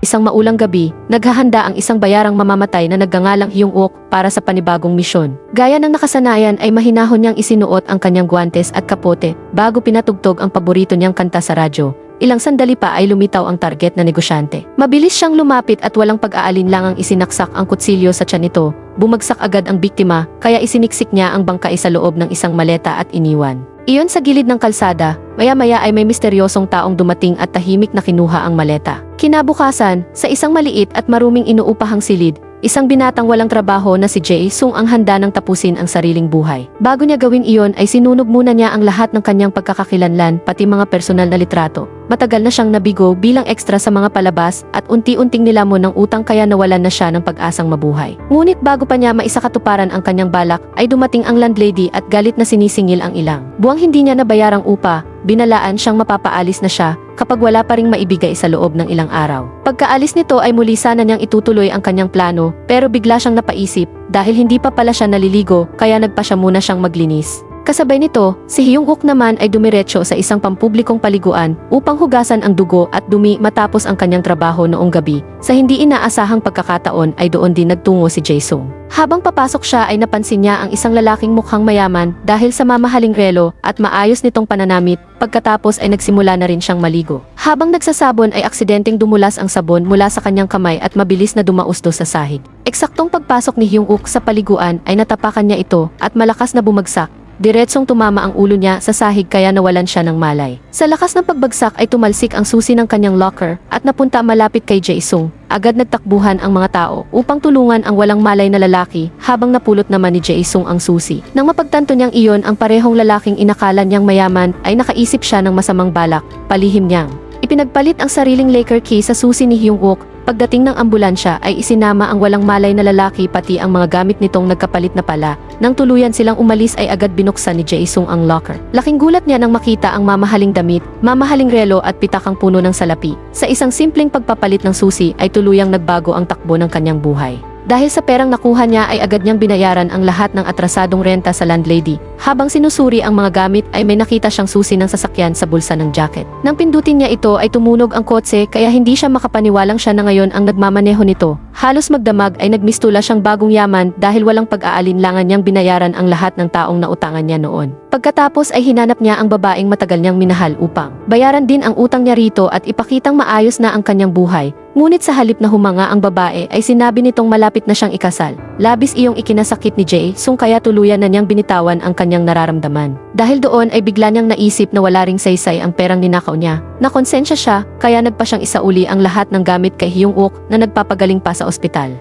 isang maulang gabi, naghahanda ang isang bayarang mamamatay na nagngangalang Hyung-ok para sa panibagong misyon. Gaya ng nakasanayan ay mahinahon niyang isinuot ang kanyang guwantes at kapote bago pinatugtog ang paborito niyang kanta sa radyo. Ilang sandali pa ay lumitaw ang target na negosyante. Mabilis siyang lumapit at walang pag-aalinlangang isinaksak ang kutsilyo sa tiyan nito. Bumagsak agad ang biktima, kaya isiniksik niya ang bangkay sa loob ng isang maleta at iniwan. Iyon sa gilid ng kalsada, maya-maya ay may misteryosong taong dumating at tahimik na kinuha ang maleta. Kinabukasan, sa isang maliit at maruming inuupahang silid, isang binatang walang trabaho na si Jae-sung ang handa ng tapusin ang sariling buhay. Bago niya gawin iyon ay sinunog muna niya ang lahat ng kanyang pagkakakilanlan pati mga personal na litrato. Matagal na siyang nabigo bilang ekstra sa mga palabas at unti-unting nilamon ng utang kaya nawalan na siya ng pag-asang mabuhay. Ngunit bago pa niya maisakatuparan ang kanyang balak ay dumating ang landlady at galit na sinisingil ang ilang. Buwang hindi niya nabayarang upa, binalaan siyang mapapaalis na siya kapag wala pa ring maibigay sa loob ng ilang araw. Pagkaalis nito ay muli sana niyang itutuloy ang kanyang plano pero bigla siyang napaisip dahil hindi pa pala siya naliligo kaya nagpa siya muna siyang maglinis. Kasabay nito, si Hyung-ok naman ay dumiretso sa isang pampublikong paliguan upang hugasan ang dugo at dumi matapos ang kanyang trabaho noong gabi. Sa hindi inaasahang pagkakataon ay doon din nagtungo si Jae-sung. Habang papasok siya ay napansin niya ang isang lalaking mukhang mayaman dahil sa mamahaling relo at maayos nitong pananamit. Pagkatapos ay nagsimula na rin siyang maligo. Habang nagsasabon ay aksidenteng dumulas ang sabon mula sa kanyang kamay at mabilis na dumausdo sa sahig. Eksaktong pagpasok ni Hyung-ok sa paliguan ay natapakan niya ito at malakas na bumagsak. Diretsong tumama ang ulo niya sa sahig kaya nawalan siya ng malay. Sa lakas ng pagbagsak ay tumalsik ang susi ng kanyang locker at napunta malapit kay Jae-sung. Agad nagtakbuhan ang mga tao upang tulungan ang walang malay na lalaki habang napulot naman ni Jae-sung ang susi. Nang mapagtanto niyang iyon ang parehong lalaking inakala niyang mayaman ay nakaisip siya ng masamang balak. Palihim niyang ipinagpalit ang sariling lacquer key sa susi ni Hyung-ok. Pagdating ng ambulansya ay isinama ang walang malay na lalaki pati ang mga gamit nitong nagkapalit na pala. Nang tuluyan silang umalis ay agad binuksan ni Jae-sung ang locker. Laking gulat niya nang makita ang mamahaling damit, mamahaling relo at pitakang puno ng salapi. Sa isang simpleng pagpapalit ng susi ay tuluyang nagbago ang takbo ng kanyang buhay. Dahil sa perang nakuha niya ay agad niyang binayaran ang lahat ng atrasadong renta sa landlady. Habang sinusuri ang mga gamit ay may nakita siyang susi ng sasakyan sa bulsa ng jacket. Nang pindutin niya ito ay tumunog ang kotse kaya hindi siya makapaniwalang siya na ngayon ang nagmamaneho nito. Halos magdamag ay nagmistula siyang bagong yaman dahil walang pag-aalinlangan niyang binayaran ang lahat ng taong nautangan niya noon. Pagkatapos ay hinanap niya ang babaeng matagal niyang minahal upang bayaran din ang utang niya rito at ipakitang maayos na ang kanyang buhay. Ngunit sa halip na humanga ang babae ay sinabi nitong malapit na siyang ikasal. Labis iyong ikinasakit ni Jae-sung kaya tuluyan na niyang binitawan ang kanyang nararamdaman. Dahil doon ay bigla niyang naisip na wala ring saysay ang perang ninakaw niya. Nakonsensya siya kaya nagpa siyang isauli ang lahat ng gamit kay Hyung-ok na nagpapagaling pa sa ospital.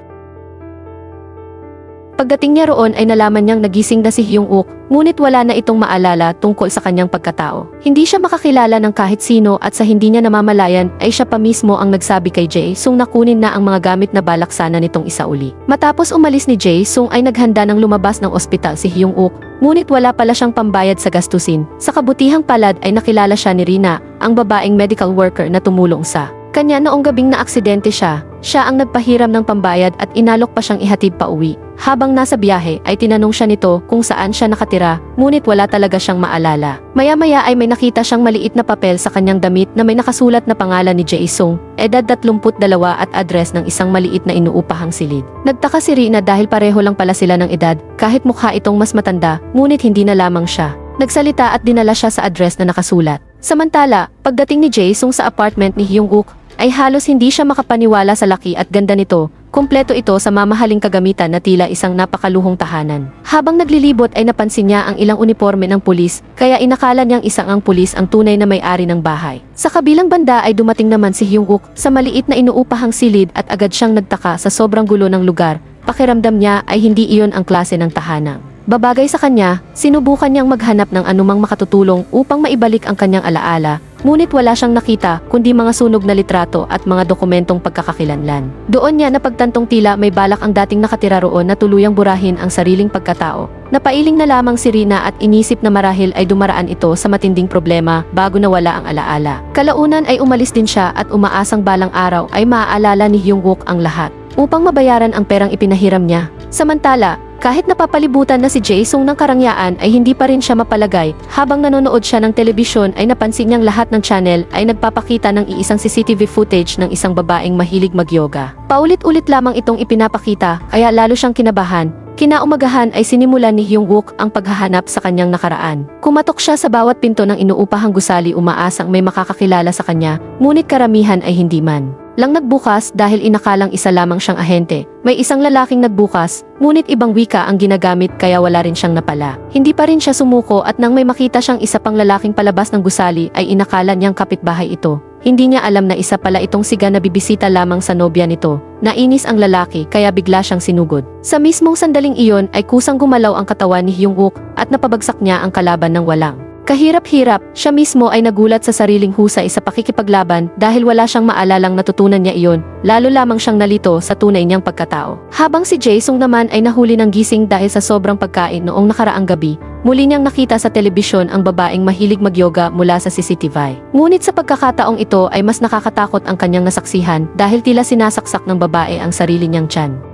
Pagdating niya roon ay nalaman niyang nagising na si Hyung-ok, ngunit wala na itong maalala tungkol sa kanyang pagkatao. Hindi siya makakilala ng kahit sino at sa hindi niya namamalayan ay siya pa mismo ang nagsabi kay Jae-sung na kunin na ang mga gamit na balak sana nitong isauli. Matapos umalis ni Jae-sung ay naghanda ng lumabas ng ospital si Hyung-ok, ngunit wala pala siyang pambayad sa gastusin. Sa kabutihang palad ay nakilala siya ni Rina, ang babaeng medical worker na tumulong sa kanya noong gabing na-aksidente siya. Siya ang nagpahiram ng pambayad at inalok pa siyang ihatid pa uwi. Habang nasa biyahe ay tinanong siya nito kung saan siya nakatira, ngunit wala talaga siyang maalala. Maya-maya ay may nakita siyang maliit na papel sa kanyang damit na may nakasulat na pangalan ni Jae-sung, edad 32 at address ng isang maliit na inuupahang silid. Nagtaka si Rina dahil pareho lang pala sila ng edad, kahit mukha itong mas matanda, ngunit hindi na lamang siya nagsalita at dinala siya sa address na nakasulat. Samantala, pagdating ni Jae-sung sa apartment ni Hyung-ok, ay halos hindi siya makapaniwala sa laki at ganda nito. Kumpleto ito sa mamahaling kagamitan na tila isang napakaluhong tahanan. Habang naglilibot ay napansin niya ang ilang uniforme ng pulis, kaya inakala niyang isang ang pulis ang tunay na may-ari ng bahay. Sa kabilang banda ay dumating naman si Hyung-ok sa maliit na inuupahang silid at agad siyang nagtaka sa sobrang gulo ng lugar. Pakiramdam niya ay hindi iyon ang klase ng tahanan. Babagay sa kanya, sinubukan niyang maghanap ng anumang makatutulong upang maibalik ang kanyang alaala, ngunit wala siyang nakita kundi mga sunog na litrato at mga dokumentong pagkakakilanlan. Doon niya napagtantong tila may balak ang dating nakatira roon na tuluyang burahin ang sariling pagkatao. Napailing na lamang si Rina at inisip na marahil ay dumaraan ito sa matinding problema bago nawala ang alaala. Kalaunan ay umalis din siya at umaasang balang araw ay maaalala ni Hyung-ok ang lahat upang mabayaran ang perang ipinahiram niya. Samantala, Kahit napapalibutan na si Jae-sung ng karangyaan ay hindi pa rin siya mapalagay. Habang nanonood siya ng telebisyon ay napansin niyang lahat ng channel ay nagpapakita ng iisang CCTV footage ng isang babaeng mahilig mag-yoga. Paulit-ulit lamang itong ipinapakita kaya lalo siyang kinabahan. Kinaumagahan ay sinimulan ni Hyung-wook ang paghahanap sa kanyang nakaraan. Kumatok siya sa bawat pinto ng inuupahang gusali umaasang may makakakilala sa kanya, ngunit karamihan ay hindi man lang nagbukas dahil inakalang isa lamang siyang ahente. May isang lalaking nagbukas, ngunit ibang wika ang ginagamit kaya wala rin siyang napala. Hindi pa rin siya sumuko at nang may makita siyang isa pang lalaking palabas ng gusali ay inakala niyang kapitbahay ito. Hindi niya alam na isa pala itong siga na bibisita lamang sa nobya nito. Nainis ang lalaki kaya bigla siyang sinugod. Sa mismong sandaling iyon ay kusang gumalaw ang katawan ni Hyung-wook at napabagsak niya ang kalaban ng walang kahirap-hirap. Siya mismo ay nagulat sa sariling husay sa pakikipaglaban dahil wala siyang maalalang natutunan niya iyon, lalo lamang siyang nalito sa tunay niyang pagkatao. Habang si Jae-sung naman ay nahuli ng gising dahil sa sobrang pagkain noong nakaraang gabi, muli niyang nakita sa telebisyon ang babaeng mahilig mag-yoga mula sa CCTV. Ngunit sa pagkakataong ito ay mas nakakatakot ang kanyang nasaksihan dahil tila sinasaksak ng babae ang sarili niyang tiyan.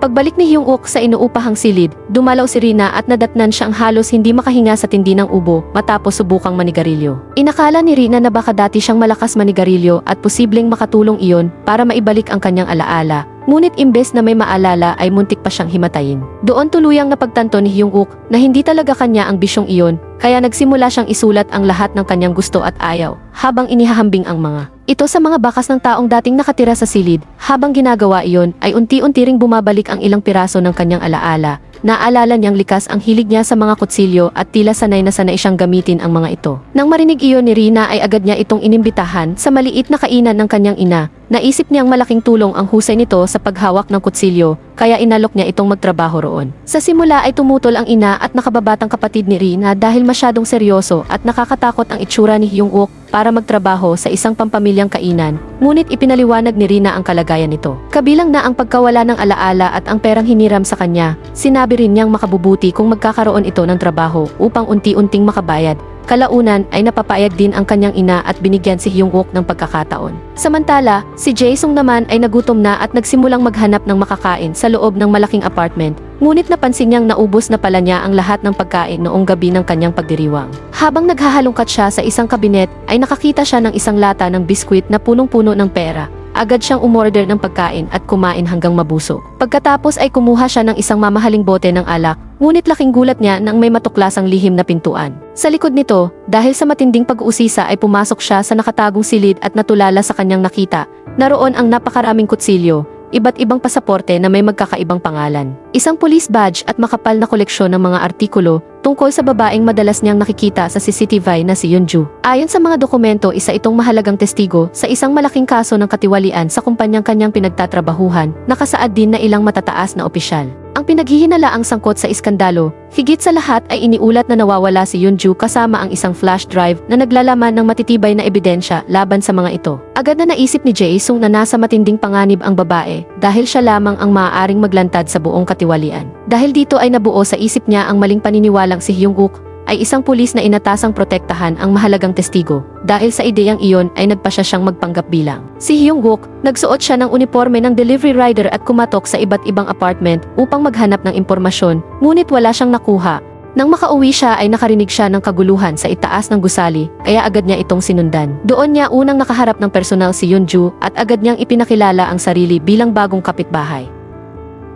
Pagbalik ni Hyung-wook sa inuupahang silid, dumalaw si Rina at nadatnan siyang halos hindi makahinga sa tindi ng ubo matapos subukang manigarilyo. Inakala ni Rina na baka dati siyang malakas manigarilyo at posibleng makatulong iyon para maibalik ang kanyang alaala. Ngunit imbes na may maalala ay muntik pa siyang himatayin. Doon tuluyang napagtanto ni Hyung-wook na hindi talaga kanya ang bisyong iyon, kaya nagsimula siyang isulat ang lahat ng kanyang gusto at ayaw, habang inihahambing ang mga ito sa mga bakas ng taong dating nakatira sa silid. Habang ginagawa iyon ay unti-unti ring bumabalik ang ilang piraso ng kanyang alaala. Naalala niyang likas ang hilig niya sa mga kutsilyo at tila sanay na sanay siyang gamitin ang mga ito. Nang marinig iyon ni Rina ay agad niya itong inimbitahan sa maliit na kainan ng kanyang ina. Naisip niyang malaking tulong ang husay nito sa paghawak ng kutsilyo, kaya inalok niya itong magtrabaho roon. Sa simula ay tumutol ang ina at nakababatang kapatid ni Rina dahil masyadong seryoso at nakakatakot ang itsura ni Hyung-wook para magtrabaho sa isang pampamilyang kainan, ngunit ipinaliwanag ni Rina ang kalagayan nito. Kabilang na ang pagkawala ng alaala at ang perang hiniram sa kanya, sinabi rin niyang makabubuti kung magkakaroon ito ng trabaho upang unti-unting makabayad. Kalaunan ay napapayag din ang kanyang ina at binigyan si Hyung-wook ng pagkakataon. Samantala, si Jae-sung naman ay nagutom na at nagsimulang maghanap ng makakain sa loob ng malaking apartment, ngunit napansin niyang naubos na pala niya ang lahat ng pagkain noong gabi ng kanyang pagdiriwang. Habang naghahalongkat siya sa isang kabinet, ay nakakita siya ng isang lata ng biskwit na punong-puno ng pera. Agad siyang umorder ng pagkain at kumain hanggang mabusog. Pagkatapos ay kumuha siya ng isang mamahaling bote ng alak, ngunit laking gulat niya nang may matuklasang lihim na pintuan. Sa likod nito, dahil sa matinding pag-uusisa ay pumasok siya sa nakatagong silid at natulala sa kanyang nakita. Naroon ang napakaraming kutsilyo, iba't ibang pasaporte na may magkakaibang pangalan, isang police badge at makapal na koleksyon ng mga artikulo tungkol sa babaeng madalas niyang nakikita sa CCTV na si Yeonju. Ayon sa mga dokumento, isa itong mahalagang testigo sa isang malaking kaso ng katiwalian sa kumpanyang kanyang pinagtatrabahuhan, nakasaad din na ilang matataas na opisyal. Ang pinaghihinalaang sangkot sa iskandalo, higit sa lahat ay iniulat na nawawala si Yeonju kasama ang isang flash drive na naglalaman ng matitibay na ebidensya laban sa mga ito. Agad na naisip ni Jae-sung na nasa matinding panganib ang babae dahil siya lamang ang maaaring maglantad sa buong katiwalian. Dahil dito ay nabuo sa isip niya ang maling paniniwalang si Hyung-wook ay isang pulis na inatasang protektahan ang mahalagang testigo. Dahil sa ideyang iyon ay nagpasya siyang magpanggap bilang si Hyung-wook. Nagsuot siya ng uniforme ng delivery rider at kumatok sa iba't ibang apartment upang maghanap ng impormasyon, ngunit wala siyang nakuha. Nang makauwi siya ay nakarinig siya ng kaguluhan sa itaas ng gusali, kaya agad niya itong sinundan. Doon niya unang nakaharap ng personal si Yeonju at agad niyang ipinakilala ang sarili bilang bagong kapitbahay.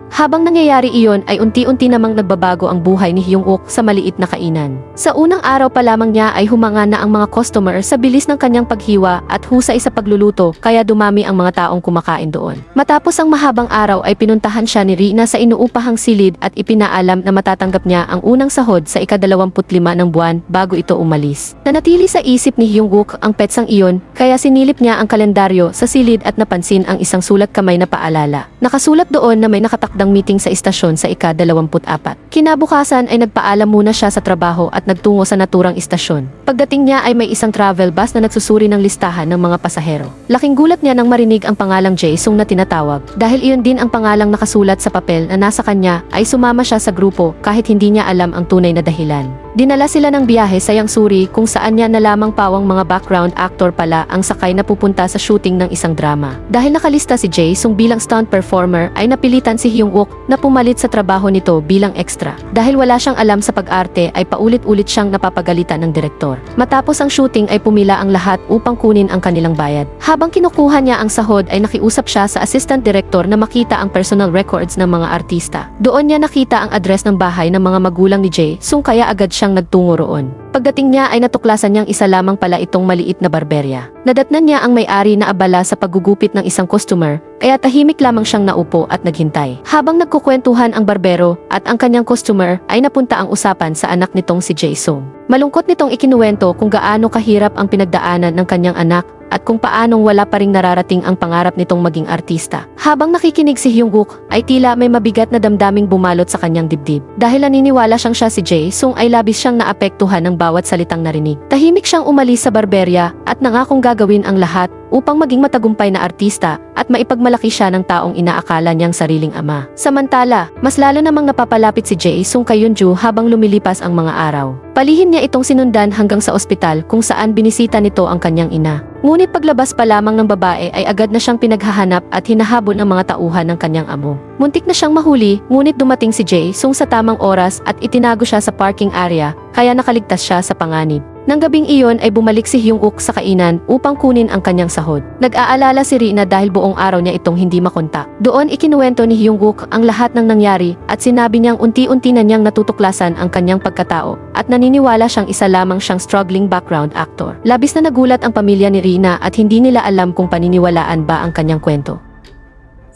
Habang nangyayari iyon ay unti-unti namang nagbabago ang buhay ni Hyung-wook sa maliit na kainan. Sa unang araw pa lamang niya ay humanga na ang mga customer sa bilis ng kanyang paghiwa at husay sa pagluluto, kaya dumami ang mga taong kumakain doon. Matapos ang mahabang araw ay pinuntahan siya ni Rina sa inuupahang silid at ipinaalam na matatanggap niya ang unang sahod sa ika-25 ng buwan bago ito umalis. Nanatili sa isip ni Hyung-wook ang petsang iyon, kaya sinilip niya ang kalendaryo sa silid at napansin ang isang sulat kamay na paalala. Nakasulat doon na may nakatakdang meeting sa istasyon sa ika-24. Kinabukasan ay nagpaalam muna siya sa trabaho at nagtungo sa naturang istasyon. Pagdating niya ay may isang travel bus na nagsusuri ng listahan ng mga pasahero. Laking gulat niya nang marinig ang pangalang Jae-sung na tinatawag. Dahil iyon din ang pangalang nakasulat sa papel na nasa kanya, ay sumama siya sa grupo kahit hindi niya alam ang tunay na dahilan. Dinala sila ng biyahe sa Yangsuri kung saan niya na lamang pawang mga background actor pala ang sakay na pupunta sa shooting ng isang drama. Dahil nakalista si Jae Sung bilang stunt performer ay napilitan si Hyung-wook na pumalit sa trabaho nito bilang extra. Dahil wala siyang alam sa pag-arte ay paulit-ulit siyang napapagalitan ng direktor. Matapos ang shooting ay pumila ang lahat upang kunin ang kanilang bayad. Habang kinukuha niya ang sahod ay nakiusap siya sa assistant director na makita ang personal records ng mga artista. Doon niya nakita ang address ng bahay ng mga magulang ni Jae Sung kaya agad siyang nagtungo roon. Pagdating niya ay natuklasan niyang isa lamang pala itong maliit na barberya. Nadatnan niya ang may-ari na abala sa paggugupit ng isang customer, kaya tahimik lamang siyang naupo at naghintay. Habang nagkukwentuhan ang barbero at ang kanyang customer ay napunta ang usapan sa anak nitong si Jae Sung. Malungkot nitong ikinuwento kung gaano kahirap ang pinagdaanan ng kanyang anak at kung paanong wala pa ring nararating ang pangarap nitong maging artista. Habang nakikinig si Hyung-wook ay tila may mabigat na damdaming bumalot sa kanyang dibdib. Dahil naniniwala siyang siya si Jae Sung ay labis siyang naapektuhan ng bawat salitang narinig. Tahimik siyang umalis sa barberya at nangakong gagawin ang lahat upang maging matagumpay na artista at maipagmalaki siya ng taong inaakala niyang sariling ama. Samantala, mas lalo namang napapalapit si Jae Sung kay Yeonju habang lumilipas ang mga araw. Palihim niya itong sinundan hanggang sa ospital kung saan binisita nito ang kanyang ina. Ngunit paglabas pa lamang ng babae ay agad na siyang pinaghahanap at hinahabol ng mga tauhan ng kanyang amo. Muntik na siyang mahuli, ngunit dumating si Jae Sung sa tamang oras at itinago siya sa parking area, kaya nakaligtas siya sa panganib. Nang gabing iyon ay bumalik si Hyung-wook sa kainan upang kunin ang kanyang sahod. Nag-aalala si Rina dahil buong araw niya itong hindi makontak. Doon ikinuwento ni Hyung-wook ang lahat ng nangyari at sinabi niyang unti-unti na niyang natutuklasan ang kanyang pagkatao at naniniwala siyang isa lamang siyang struggling background actor. Labis na nagulat ang pamilya ni Rina at hindi nila alam kung paniniwalaan ba ang kanyang kwento.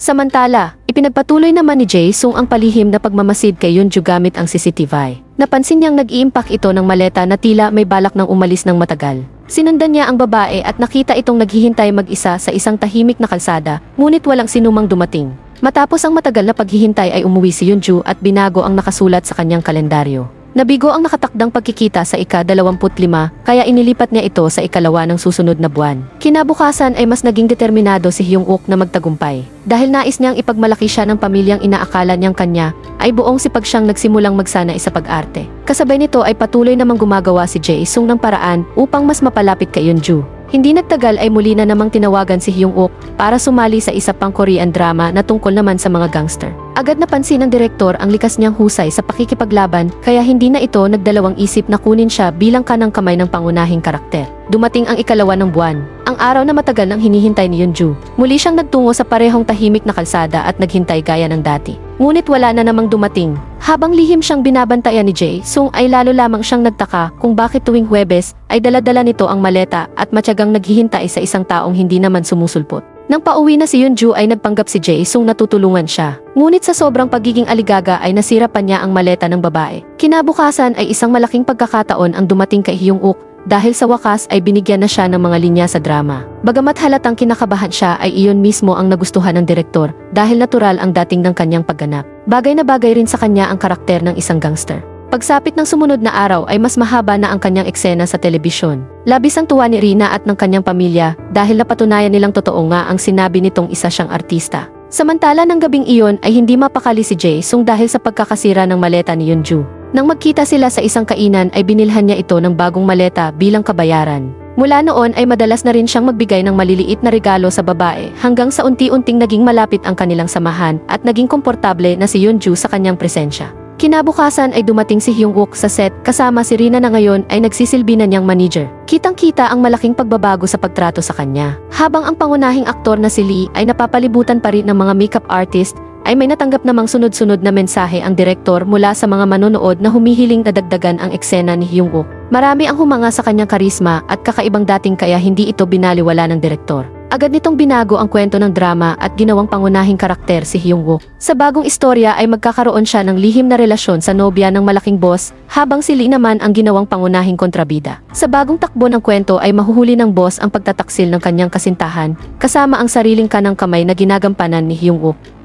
Samantala, ipinagpatuloy naman ni Jae Sung ang palihim na pagmamasid kay Yeonju gamit ang CCTV. Napansin niyang nag-iimpak ito ng maleta na tila may balak ng umalis ng matagal. Sinundan niya ang babae at nakita itong naghihintay mag-isa sa isang tahimik na kalsada, ngunit walang sinumang dumating. Matapos ang matagal na paghihintay ay umuwi si Yeonju at binago ang nakasulat sa kanyang kalendaryo. Nabigo ang nakatakdang pagkikita sa ika-25, kaya inilipat niya ito sa ikalawa ng susunod na buwan. Kinabukasan ay mas naging determinado si Hyung-wook na magtagumpay. Dahil nais niyang ipagmalaki siya ng pamilyang inaakala niyang kanya, ay buong sipag siyang nagsimulang magsanay sa pag-arte. Kasabay nito ay patuloy namang gumagawa si Jae Sung ng paraan upang mas mapalapit kay Yeonju. Hindi nagtagal ay muli na namang tinawagan si Hyung-wook para sumali sa isa pang Korean drama na tungkol naman sa mga gangster. Agad napansin ng direktor ang likas niyang husay sa pakikipaglaban kaya hindi na ito nagdalawang isip na kunin siya bilang kanang kamay ng pangunahing karakter. Dumating ang ikalawa ng buwan, ang araw na matagal nang hinihintay ni Yeonju. Muli siyang nagtungo sa parehong tahimik na kalsada at naghintay gaya ng dati. Ngunit wala na namang dumating. Habang lihim siyang binabantayan ni Jae Sung ay lalo lamang siyang nagtaka kung bakit tuwing Huwebes ay daladala nito ang maleta at matyagang naghihintay sa isang taong hindi naman sumusulpot. Nang pauwi na si Yeonju ay nagpanggap si Jae Sung na tutulungan siya. Ngunit sa sobrang pagiging aligaga ay nasira pa niya ang maleta ng babae. Kinabukasan ay isang malaking pagkakataon ang dumating kay Hyung-wook dahil sa wakas ay binigyan na siya ng mga linya sa drama. Bagamat halatang kinakabahan siya ay iyon mismo ang nagustuhan ng direktor dahil natural ang dating ng kanyang pagganap. Bagay na bagay rin sa kanya ang karakter ng isang gangster. Pagsapit ng sumunod na araw ay mas mahaba na ang kanyang eksena sa telebisyon. Labis ang tuwa ni Rina at ng kanyang pamilya dahil napatunayan nilang totoo nga ang sinabi nitong isa siyang artista. Samantala ng gabing iyon ay hindi mapakali si Jae Sung dahil sa pagkakasira ng maleta ni Yeonju. Nang magkita sila sa isang kainan ay binilhan niya ito ng bagong maleta bilang kabayaran. Mula noon ay madalas na rin siyang magbigay ng maliliit na regalo sa babae hanggang sa unti-unting naging malapit ang kanilang samahan at naging komportable na si Yeonju sa kanyang presensya. Kinabukasan ay dumating si Hyung-wook sa set kasama si Rina na ngayon ay nagsisilbi na niyang manager. Kitang-kita ang malaking pagbabago sa pagtrato sa kanya. Habang ang pangunahing aktor na si Lee ay napapalibutan pa rin ng mga makeup artist, ay may natanggap namang sunod-sunod na mensahe ang direktor mula sa mga manonood na humihiling na dagdagan ang eksena ni Hyung-wook. Marami ang humanga sa kanyang karisma at kakaibang dating kaya hindi ito binaliwala ng direktor. Agad nitong binago ang kwento ng drama at ginawang pangunahing karakter si Hyung-wook. Sa bagong istorya ay magkakaroon siya ng lihim na relasyon sa nobya ng malaking boss, habang si Lee naman ang ginawang pangunahing kontrabida. Sa bagong takbo ng kwento ay mahuhuli ng boss ang pagtataksil ng kanyang kasintahan, kasama ang sariling kanang kamay na ginagampanan ni Hyung-wook.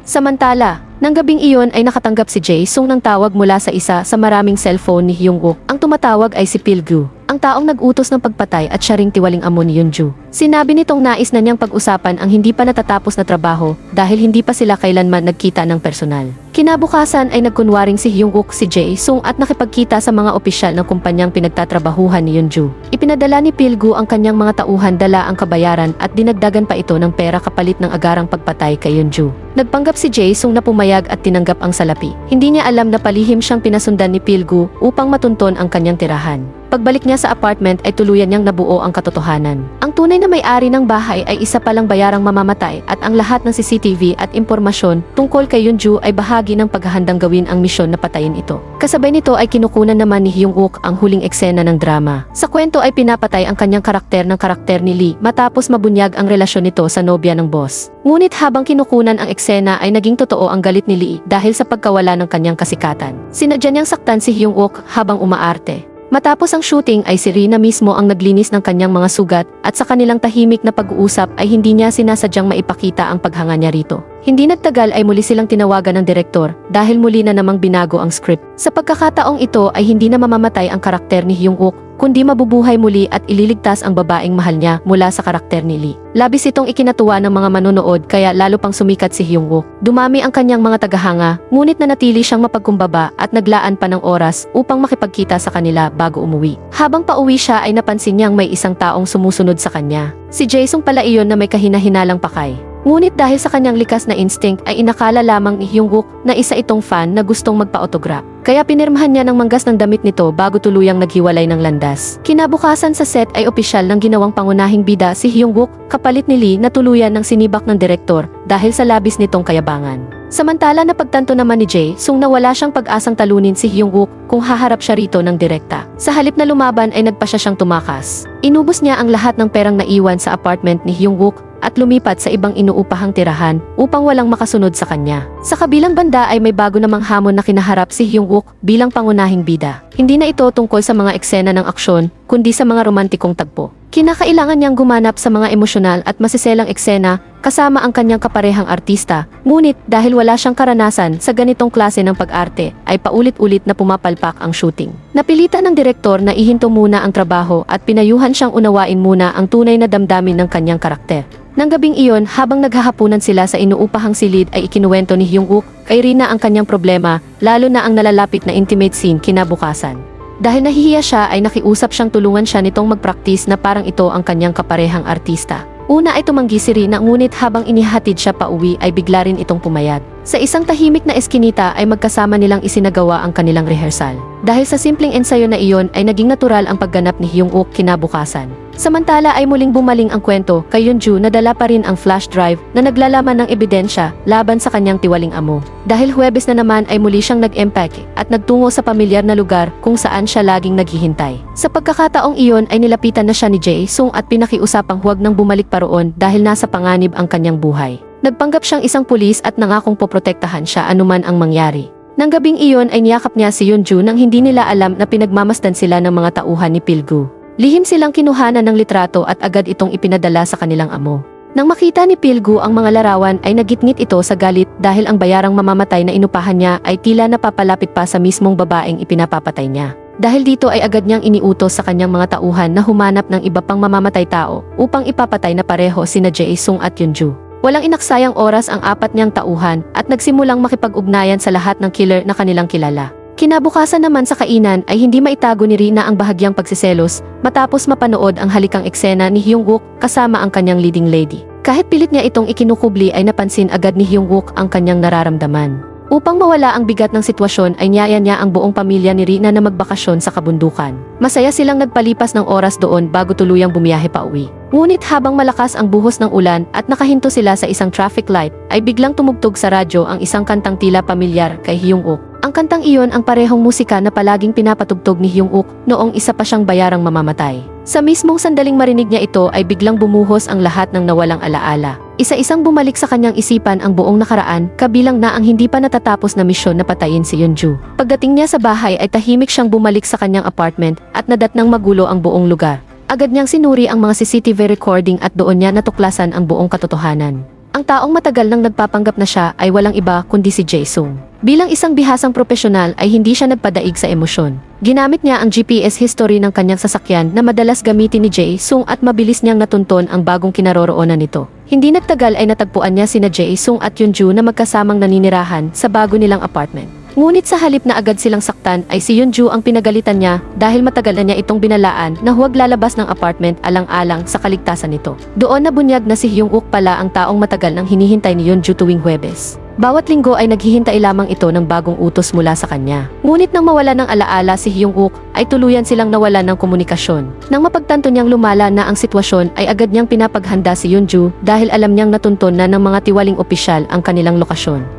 Samantala, nang gabing iyon ay nakatanggap si Jae Sung ng tawag mula sa isa sa maraming cellphone ni Hyung-wook. Ang tumatawag ay si Pilgu. ang taong nag-utos ng pagpatay at siya ring tiwaling amo ni Yunju. Sinabi nitong nais na niyang pag-usapan ang hindi pa natatapos na trabaho dahil hindi pa sila kailanman nagkita ng personal. Kinabukasan ay nagkunwaring si Hyung-wook si Jae-sung at nakipagkita sa mga opisyal ng kumpanyang pinagtatrabahuhan ni Yunju. Ipinadala ni Pilgu ang kanyang mga tauhan dala ang kabayaran at dinagdagan pa ito ng pera kapalit ng agarang pagpatay kay Yunju. Nagpanggap si Jae-sung na pumayag at tinanggap ang salapi. Hindi niya alam na palihim siyang pinasundan ni Pilgu upang matunton ang kanyang tirahan. Pagbalik niya sa apartment ay tuluyan niyang nabuo ang katotohanan. Ang tunay na may-ari ng bahay ay isa palang bayarang mamamatay at ang lahat ng CCTV at impormasyon tungkol kay Yunju ay bahagi ng paghahandang gawin ang misyon na patayin ito. Kasabay nito ay kinukunan naman ni Hyung-wook ang huling eksena ng drama. Sa kwento ay pinapatay ang kanyang karakter ng karakter ni Lee matapos mabunyag ang relasyon nito sa nobya ng boss. Ngunit habang kinukunan ang eksena ay naging totoo ang galit ni Lee dahil sa pagkawala ng kanyang kasikatan. Sinadya niyang saktan si Hyung-wook habang umaarte. Matapos ang shooting ay si Rina mismo ang naglinis ng kanyang mga sugat at sa kanilang tahimik na pag-uusap ay hindi niya sinasadyang maipakita ang paghanga niya rito. Hindi nagtagal ay muli silang tinawagan ng direktor dahil muli na namang binago ang script. Sa pagkakataong ito ay hindi na mamamatay ang karakter ni Hyung-wook kundi mabubuhay muli at ililigtas ang babaeng mahal niya mula sa karakter ni Lee. Labis itong ikinatuwa ng mga manonood kaya lalo pang sumikat si Hyung-wook. Dumami ang kanyang mga tagahanga, ngunit nanatili siyang mapagkumbaba at naglaan pa ng oras upang makipagkita sa kanila bago umuwi. Habang pauwi siya ay napansin niyang may isang taong sumusunod sa kanya. Si Jae-sung pala iyon na may kahina-hinalang pakay. Ngunit dahil sa kanyang likas na instinct ay inakala lamang ni Hyung-wook na isa itong fan na gustong magpa-autograph. Kaya pinirmahan niya ng manggas ng damit nito bago tuluyang naghiwalay ng landas. Kinabukasan sa set ay opisyal ng ginawang pangunahing bida si Hyung-wook kapalit ni Lee na tuluyan ng sinibak ng direktor dahil sa labis nitong kayabangan. Samantala napagtanto naman ni Jae-sung na wala siyang pag-asang talunin si Hyung-wook kung haharap siya rito ng direkta. Sa halip na lumaban ay nagpa siya siyang tumakas. Inubos niya ang lahat ng perang naiwan sa apartment ni Hyung-wook at lumipat sa ibang inuupahang tirahan upang walang makasunod sa kanya. Sa kabilang banda ay may bago namang hamon na kinaharap si Hyung-wook bilang pangunahing bida. Hindi na ito tungkol sa mga eksena ng aksyon, kundi sa mga romantikong tagpo. Kinakailangan niyang gumanap sa mga emosyonal at masiselang eksena kasama ang kanyang kaparehang artista, ngunit dahil wala siyang karanasan sa ganitong klase ng pag-arte, ay paulit-ulit na pumapalpak ang shooting. Napilitan ng direktor na ihinto muna ang trabaho at pinayuhan siyang unawain muna ang tunay na damdamin ng kanyang karakter. Nang gabing iyon, habang naghahapunan sila sa inuupahang silid ay ikinuwento ni Hyung-wook kay Rina ang kanyang problema, lalo na ang nalalapit na intimate scene kinabukasan. Dahil nahihiya siya ay nakiusap siyang tulungan siya nitong mag-practice na parang ito ang kanyang kaparehang artista. Una ay tumanggi si Rina ngunit habang inihatid siya pa uwi ay bigla rin itong pumayag. Sa isang tahimik na eskinita ay magkasama nilang isinagawa ang kanilang rehearsal. Dahil sa simpleng ensayo na iyon ay naging natural ang pagganap ni Hyung-wook kinabukasan. Samantala ay muling bumaling ang kwento kay Yunju na dala pa rin ang flash drive na naglalaman ng ebidensya laban sa kanyang tiwaling amo. Dahil Huwebes na naman ay muli siyang nag-empake at nagtungo sa pamilyar na lugar kung saan siya laging naghihintay. Sa pagkakataong iyon ay nilapitan na siya ni Jae-sung at pinakiusapang huwag nang bumalik pa roon dahil nasa panganib ang kanyang buhay. Nagpanggap siyang isang pulis at nangakong poprotektahan siya anuman ang mangyari. Nang gabing iyon ay niyakap niya si Yunju nang hindi nila alam na pinagmamasdan sila ng mga tauhan ni Pilgu. Lihim silang kinuhanan ng litrato at agad itong ipinadala sa kanilang amo. Nang makita ni Pilgu ang mga larawan ay nagitngit ito sa galit dahil ang bayarang mamamatay na inupahan niya ay tila napapalapit pa sa mismong babaeng ipinapapatay niya. Dahil dito ay agad niyang iniutos sa kanyang mga tauhan na humanap ng iba pang mamamatay tao upang ipapatay na pareho sina Jae-sung at Yunju. Walang inaksayang oras ang apat niyang tauhan at nagsimulang makipag-ugnayan sa lahat ng killer na kanilang kilala. Kinabukasan naman sa kainan ay hindi maitago ni Rina ang bahagyang pagsiselos matapos mapanood ang halikang eksena ni Hyung-wook kasama ang kanyang leading lady. Kahit pilit niya itong ikinukubli ay napansin agad ni Hyung-wook ang kanyang nararamdaman. Upang mawala ang bigat ng sitwasyon ay niyaya niya ang buong pamilya ni Rina na magbakasyon sa kabundukan. Masaya silang nagpalipas ng oras doon bago tuluyang bumiyahe pa uwi. Ngunit habang malakas ang buhos ng ulan at nakahinto sila sa isang traffic light, ay biglang tumugtog sa radyo ang isang kantang tila pamilyar kay Hyung-wook. Ang kantang iyon ang parehong musika na palaging pinapatugtog ni Hyung-wook noong isa pa siyang bayarang mamamatay. Sa mismong sandaling marinig niya ito ay biglang bumuhos ang lahat ng nawalang alaala. Isa-isang bumalik sa kanyang isipan ang buong nakaraan, kabilang na ang hindi pa natatapos na misyon na patayin si Yunju. Pagdating niya sa bahay ay tahimik siyang bumalik sa kanyang apartment at nadatnang magulo ang buong lugar. Agad niyang sinuri ang mga CCTV recording at doon niya natuklasan ang buong katotohanan. Ang taong matagal nang nagpapanggap na siya ay walang iba kundi si Jae-sung. Bilang isang bihasang profesional ay hindi siya nagpadaig sa emosyon. Ginamit niya ang GPS history ng kanyang sasakyan na madalas gamitin ni Jae-sung at mabilis niyang natunton ang bagong kinaroroonan nito. Hindi nagtagal ay natagpuan niya sina Jae-sung at Yeonju na magkasamang naninirahan sa bago nilang apartment. Ngunit sa halip na agad silang saktan ay si Yeonju ang pinagalitan niya dahil matagal na niya itong binalaan na huwag lalabas ng apartment alang-alang sa kaligtasan nito. Doon nabunyag na si Hyung-uk pala ang taong matagal nang hinihintay ni Yeonju tuwing Huwebes. Bawat linggo ay naghihintay lamang ito ng bagong utos mula sa kanya. Ngunit nang mawala ng alaala si Hyung-uk ay tuluyan silang nawalan ng komunikasyon. Nang mapagtanto niyang lumala na ang sitwasyon ay agad niyang pinapaghanda si Yeonju dahil alam niyang natunton na ng mga tiwaling opisyal ang kanilang lokasyon.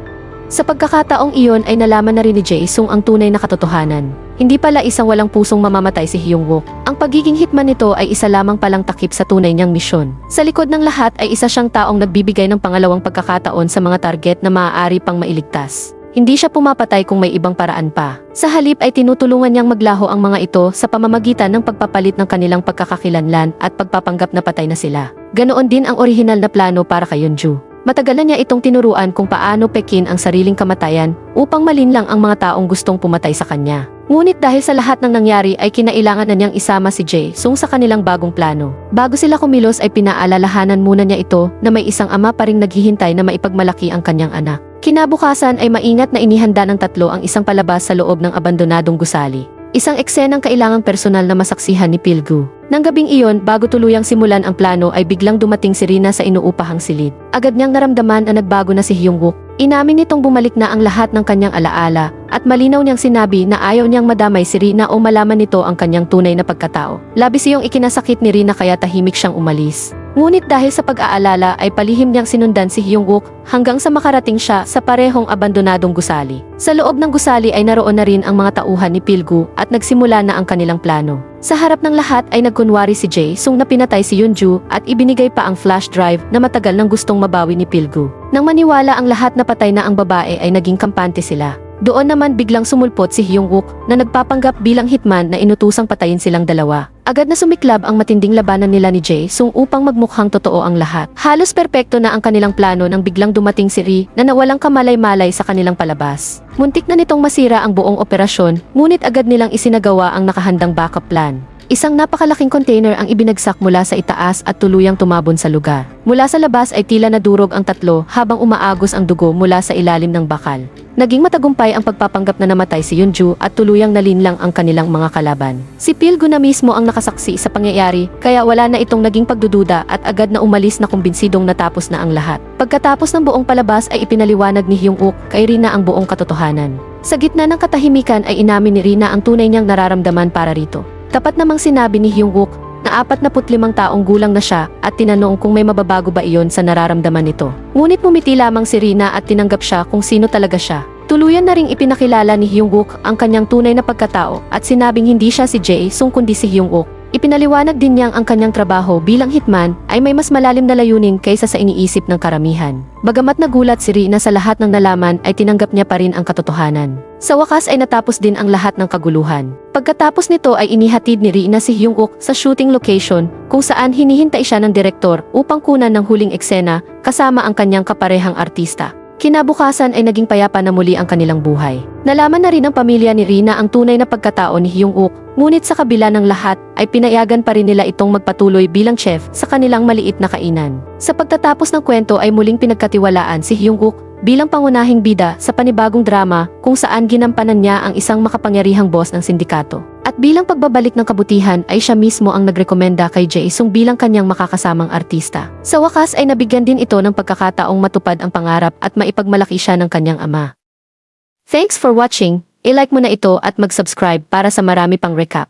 Sa pagkakataong iyon ay nalaman na rin ni Jae-sung ang tunay na katotohanan. Hindi pala isang walang pusong mamamatay si Hyung-wook. Ang pagiging hitman nito ay isa lamang palang takip sa tunay niyang misyon. Sa likod ng lahat ay isa siyang taong nagbibigay ng pangalawang pagkakataon sa mga target na maaari pang mailigtas. Hindi siya pumapatay kung may ibang paraan pa. Sa halip ay tinutulungan niyang maglaho ang mga ito sa pamamagitan ng pagpapalit ng kanilang pagkakakilanlan at pagpapanggap na patay na sila. Ganoon din ang orihinal na plano para kay Yeonju. Matagal na niya itong tinuruan kung paano pekin ang sariling kamatayan upang malinlang ang mga taong gustong pumatay sa kanya. Ngunit dahil sa lahat ng nangyari ay kinailangan na niyang isama si Jae-sung sa kanilang bagong plano. Bago sila kumilos ay pinaalalahanan muna niya ito na may isang ama pa ring naghihintay na maipagmalaki ang kanyang anak. Kinabukasan ay maingat na inihanda ng tatlo ang isang palabas sa loob ng abandonadong gusali. Isang eksenang kailangang personal na masaksihan ni Pilgu. Nang gabing iyon, bago tuluyang simulan ang plano ay biglang dumating si Rina sa inuupahang silid. Agad niyang naramdaman na nagbago na si Hyung-wook. Inamin nitong bumalik na ang lahat ng kanyang alaala at malinaw niyang sinabi na ayaw niyang madamay si Rina o malaman nito ang kanyang tunay na pagkatao. Labis iyong ikinasakit ni Rina kaya tahimik siyang umalis. Ngunit dahil sa pag-aalala ay palihim niyang sinundan si Hyung-wook hanggang sa makarating siya sa parehong abandonadong gusali. Sa loob ng gusali ay naroon na rin ang mga tauhan ni Pilgu at nagsimula na ang kanilang plano. Sa harap ng lahat ay nagkunwari si Jae-sung na pinatay si Yeonju at ibinigay pa ang flash drive na matagal nang gustong mabawi ni Pilgu. Nang maniwala ang lahat na patay na ang babae ay naging kampante sila. Doon naman biglang sumulpot si Hyung-wook na nagpapanggap bilang hitman na inutusang patayin silang dalawa. Agad na sumiklab ang matinding labanan nila ni Jae-sung upang magmukhang totoo ang lahat. Halos perpekto na ang kanilang plano nang biglang dumating si Ri na nawalang kamalay-malay sa kanilang palabas. Muntik na nitong masira ang buong operasyon, ngunit agad nilang isinagawa ang nakahandang backup plan. Isang napakalaking container ang ibinagsak mula sa itaas at tuluyang tumabon sa lugar. Mula sa labas ay tila nadurog ang tatlo habang umaagos ang dugo mula sa ilalim ng bakal. Naging matagumpay ang pagpapanggap na namatay si Yeonju at tuluyang nalinlang ang kanilang mga kalaban. Si Pilgu na mismo ang nakasaksi sa pangyayari kaya wala na itong naging pagdududa at agad na umalis na kumbinsidong natapos na ang lahat. Pagkatapos ng buong palabas ay ipinaliwanag ni Hyung-wook kay Rina ang buong katotohanan. Sa gitna ng katahimikan ay inamin ni Rina ang tunay niyang nararamdaman para rito. Tapat namang sinabi ni Hyung-wook na 45 taong gulang na siya at tinanong kung may mababago ba iyon sa nararamdaman nito. Ngunit pumiti lamang si Rina at tinanggap siya kung sino talaga siya. Tuluyan na ring ipinakilala ni Hyung-wook ang kanyang tunay na pagkatao at sinabing hindi siya si Jae-sung kundi si Hyung-wook. Ipinaliwanag din niyang ang kanyang trabaho bilang hitman ay may mas malalim na layunin kaysa sa iniisip ng karamihan. Bagamat nagulat si Rina sa lahat ng nalaman ay tinanggap niya pa rin ang katotohanan. Sa wakas ay natapos din ang lahat ng kaguluhan. Pagkatapos nito ay inihatid ni Rina si Hyung-wook sa shooting location kung saan hinihintay siya ng direktor upang kunan ng huling eksena kasama ang kanyang kaparehang artista. Kinabukasan ay naging payapa na muli ang kanilang buhay. Nalaman na rin ng pamilya ni Rina ang tunay na pagkatao ni Hyung-wook, ngunit sa kabila ng lahat ay pinayagan pa rin nila itong magpatuloy bilang chef sa kanilang maliit na kainan. Sa pagtatapos ng kwento ay muling pinagkatiwalaan si Hyung-wook bilang pangunahing bida sa panibagong drama kung saan ginampanan niya ang isang makapangyarihang boss ng sindikato. At bilang pagbabalik ng kabutihan ay siya mismo ang nagrekomenda kay Jae-sung bilang kanyang makakasamang artista. Sa wakas ay nabigyan din ito ng pagkakataong matupad ang pangarap at maipagmalaki siya ng kanyang ama. Thanks for watching, i-like mo na ito at mag-subscribe para sa marami pang recap.